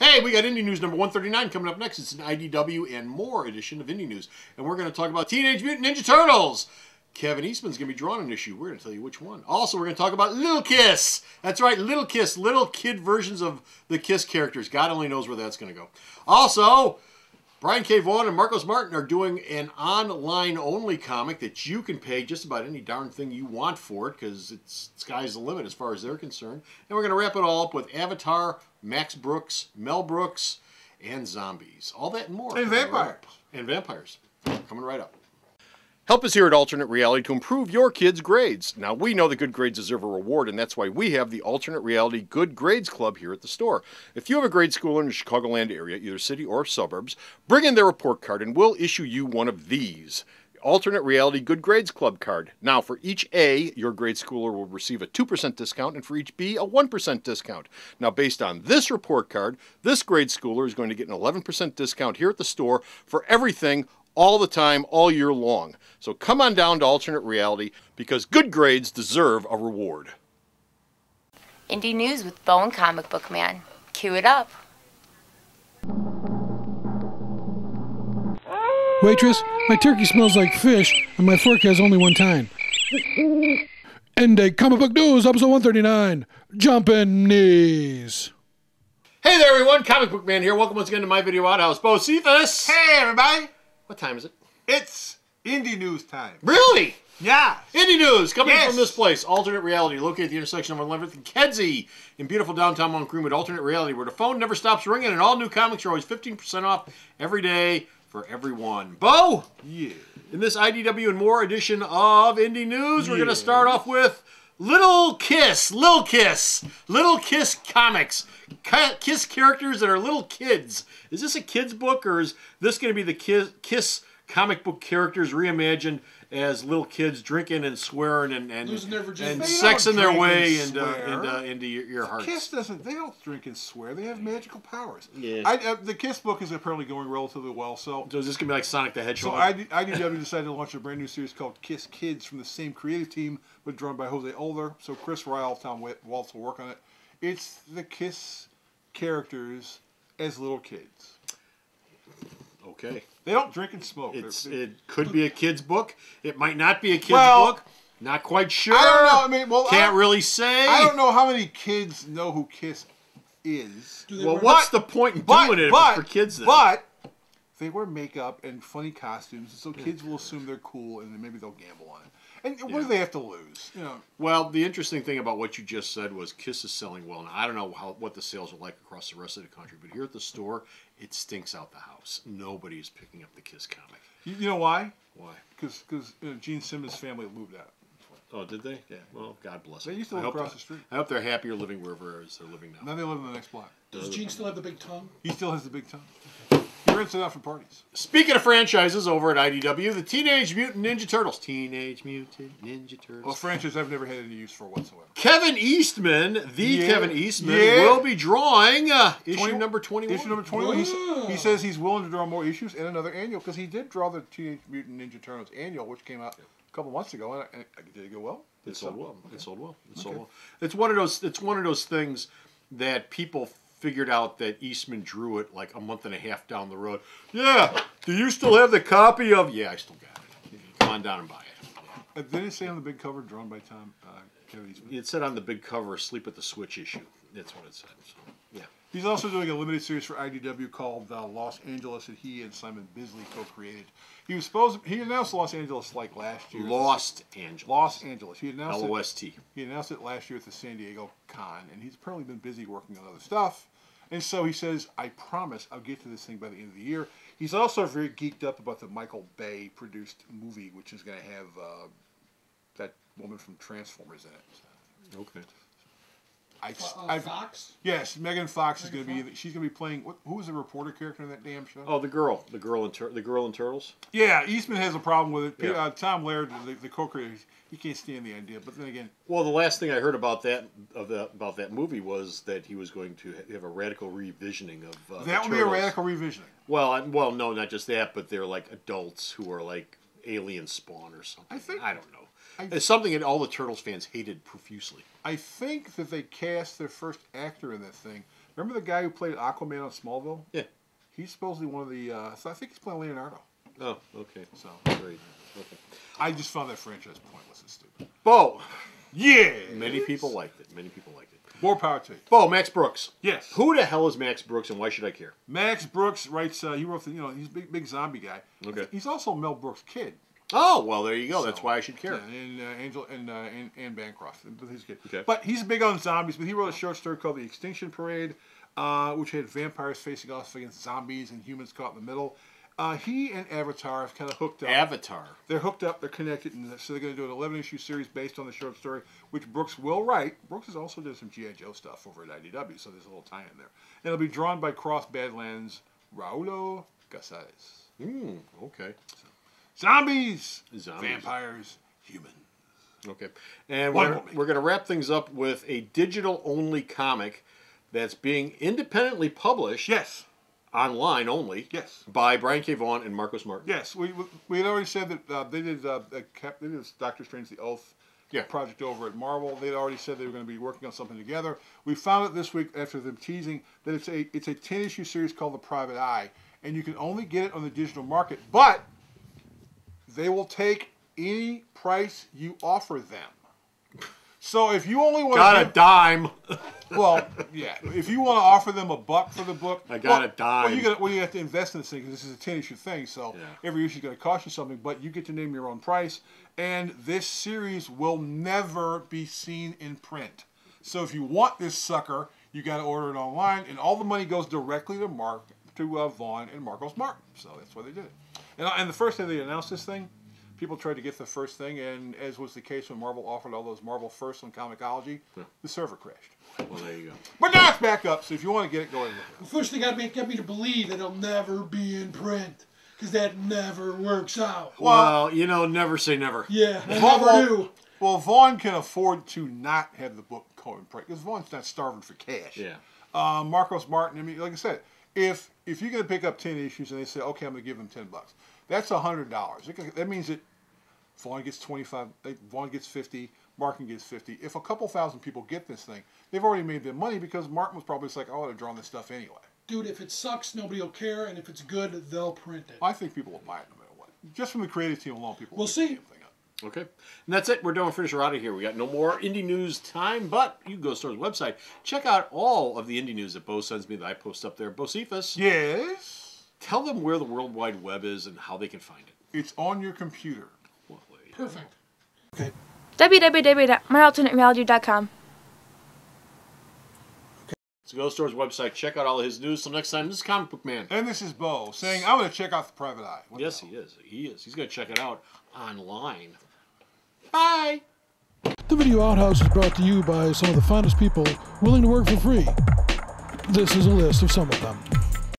Hey, we got Indie News number 139 coming up next. It's an IDW and more edition of Indie News. And we're going to talk about Teenage Mutant Ninja Turtles. Kevin Eastman's going to be drawing an issue. We're going to tell you which one. Also, we're going to talk about Little Kiss. That's right, Little Kiss. Little kid versions of the Kiss characters. God only knows where that's going to go. Also, Brian K. Vaughan and Marcos Martin are doing an online-only comic that you can pay just about any darn thing you want for it because it's sky's the limit as far as they're concerned. And we're going to wrap it all up with Avatar, Max Brooks, Mel Brooks, and zombies. All that and more. And vampires. And vampires. Coming right up. Help us here at Alternate Reality to improve your kids' grades. Now, we know that good grades deserve a reward, and that's why we have the Alternate Reality Good Grades Club here at the store. If you have a grade schooler in the Chicagoland area, either city or suburbs, bring in their report card and we'll issue you one of these. Alternate Reality Good Grades Club card. Now, for each A, your grade schooler will receive a 2% discount, and for each B, a 1% discount. Now, based on this report card, this grade schooler is going to get an 11% discount here at the store for everything, all the time, all year long. So come on down to Alternate Reality because good grades deserve a reward. Indie News with Bo and Comic Book Man. Cue it up. Waitress, my turkey smells like fish, and my fork has only one tine. Indy Comic Book News, episode 139, Jumpin' Knees. Hey there, everyone. Comic Book Man here. Welcome once again to my video outhouse. Bo Cephas. Hey, everybody. What time is it? It's Indie News time. Really? Yeah. Indie News coming Yes. from this place, Alternate Reality, located at the intersection of 11th and Kedzie in beautiful downtown Mount Greenwood. Alternate Reality, where the phone never stops ringing and all new comics are always 15% off every day for everyone. Bo, Yeah. in this IDW and more edition of Indie News, we're going to start off with Little Kiss comics. Kiss characters that are little kids. Is this a kid's book, or is this going to be the Kiss comic book characters reimagined as little kids drinking and swearing and sexing their way into your hearts? Kiss doesn't. They don't drink and swear. They have magical powers. Yeah. The Kiss book is apparently going relatively well. So is this going to be like Sonic the Hedgehog? So IDW decided to launch a brand new series called Kiss Kids from the same creative team, but drawn by Jose Older. So Chris Ryle, Tom Waltz will work on it. It's the Kiss characters as little kids. Okay. They don't drink and smoke. It could be a kid's book. It might not be a kid's book. Not quite sure. I don't know. I mean, can't really say. I don't know how many kids know who Kiss is. Well, what's the point in doing it if it's for kids then? But they wear makeup and funny costumes, so kids will assume they're cool, and then maybe they'll gamble on it. And what do they have to lose? You know. Well, the interesting thing about what you just said was Kiss is selling well. Now, I don't know what the sales are like across the rest of the country, but here at the store, it stinks out the house. Nobody is picking up the Kiss comic. You know why? Why? Because Gene Simmons' family moved out. Oh, did they? Yeah. Well, God bless them. They used to live across the street. I hope they're happier living wherever they're living now. Now they live in the next block. Does Gene still have the big tongue? He still has the big tongue. He rents it out for parties. Speaking of franchises over at IDW, the Teenage Mutant Ninja Turtles. Teenage Mutant Ninja Turtles. Well, franchise I've never had any use for whatsoever. Kevin Eastman, Kevin Eastman, will be drawing issue number 21. Issue number 21. He says he's willing to draw more issues and another annual because he did draw the Teenage Mutant Ninja Turtles annual, which came out a couple months ago, and did it go well? It sold well. It sold well. It sold well. It's one of those things that people figured out that Eastman drew it like a month and a half down the road. Yeah, do you still have the copy of? Yeah, I still got it. Come on down and buy it. Did it say on the big cover, drawn by Kevin Eastman? It said on the big cover, "Sleep at the Switch" issue. That's what it said. So, yeah. He's also doing a limited series for IDW called Los Angeles that he and Simon Bisley co-created. He announced Los Angeles like last year. Los Angeles. Los Angeles. He announced LOST. He announced it last year at the San Diego Con, and he's apparently been busy working on other stuff. And so he says, I promise I'll get to this thing by the end of the year. He's also very geeked up about the Michael Bay produced movie, which is going to have that woman from Transformers in it. Okay. Fox? Yes, Megan Fox is going to be. She's going to be playing. Who was the reporter character in that damn show? Oh, the girl in Turtles. Yeah, Eastman has a problem with it. Yeah. Tom Laird, the co-creator, he can't stand the idea. But then again, well, the last thing I heard about that movie was that he was going to have a radical revisioning of that would be a radical revisioning. Well, no, not just that, but they're like adults who are like alien spawn or something. I don't know. It's something that all the Turtles fans hated profusely. I think that they cast their first actor in that thing Remember the guy who played Aquaman on Smallville? Yeah. He's supposedly one of the. So I think he's playing Leonardo. Oh, okay. So Great. Okay. I just found that franchise pointless and stupid. Bo. Yeah. Many people liked it. Many people liked it. More power to you. Bo, Max Brooks. Yes. Who the hell is Max Brooks, and why should I care? Max Brooks writes. He wrote. He's a big zombie guy. Okay. He's also Mel Brooks' kid. Oh, well, there you go. That's why I should care. Yeah, and Angel and Bancroft, his kid. Okay. But he's big on zombies. But he wrote a short story called The Extinction Parade, which had vampires facing off against zombies and humans caught in the middle. He and Avatar have kind of hooked up. Avatar. They're hooked up. They're connected, and so they're going to do an 11-issue series based on the short story, which Brooks will write. Brooks has also done some G.I. Joe stuff over at IDW, so there's a little tie in there. And it'll be drawn by Cross Badlands' Raulo Casares. Okay. Zombies, Zombies. vampires, humans. Okay. And Wonder we're Woman. going to wrap things up with a digital-only comic that's being independently published. Yes. Online only. Yes. By Brian K. Vaughan and Marcos Martin. Yes. We had already said that they did Doctor Strange the Oath project over at Marvel. They'd already said they were going to be working on something together. We found out this week after them teasing that it's a 10-issue series called The Private Eye, and you can only get it on the digital market, but they will take any price you offer them. So if you only want got a dime. Well, yeah. If you want to offer them $1 for the book, I got a dime. Well, you have to invest in this thing because this is a 10-issue thing. So every issue is going to cost you something, but you get to name your own price. And this series will never be seen in print. So if you want this sucker, you got to order it online, and all the money goes directly to Vaughn and Marcos Martin. So that's why they did it. And the first day they announced this thing, people tried to get the first thing, and as was the case when Marvel offered all those Marvel Firsts on Comixology, the server crashed. Well, there you go. But now it's back up, so if you want to get it, go ahead and look it up. First, they got me to believe that it'll never be in print, because that never works out. Well, never say never. Yeah, I never do. Well, Vaughn can afford to not have the book go in print, because Vaughn's not starving for cash. Yeah. Marcos Martin, I mean, like I said, if you're going to pick up 10 issues and they say, okay, I'm going to give them $10, that's $100. That means that Vaughn gets 25, Vaughn gets 50, Martin gets 50. If a couple thousand people get this thing, they've already made their money because Martin was probably just like, I would have drawn this stuff anyway. Dude, if it sucks, nobody will care, and if it's good, they'll print it. I think people will buy it no matter what. Just from the creative team alone, people will We'll see. pick the damn thing up. Okay. And that's it. We're done. Finish. We're out of here. We got no more indie news time, but you can go to the store's website. Check out all of the indie news that Bo sends me that I post up there. Bo Cephas. Yes? Tell them where the World Wide Web is and how they can find it. It's on your computer. Perfect. Okay. www.myalternatereality.com. So go to the store's website. Check out all of his news. Till next time, this is Comic Book Man. And this is Bo saying, I'm going to check out The Private Eye. What Yes, the he is. He is. He's going to check it out online. Bye. The Video Outhouse is brought to you by some of the finest people willing to work for free. This is a list of some of them.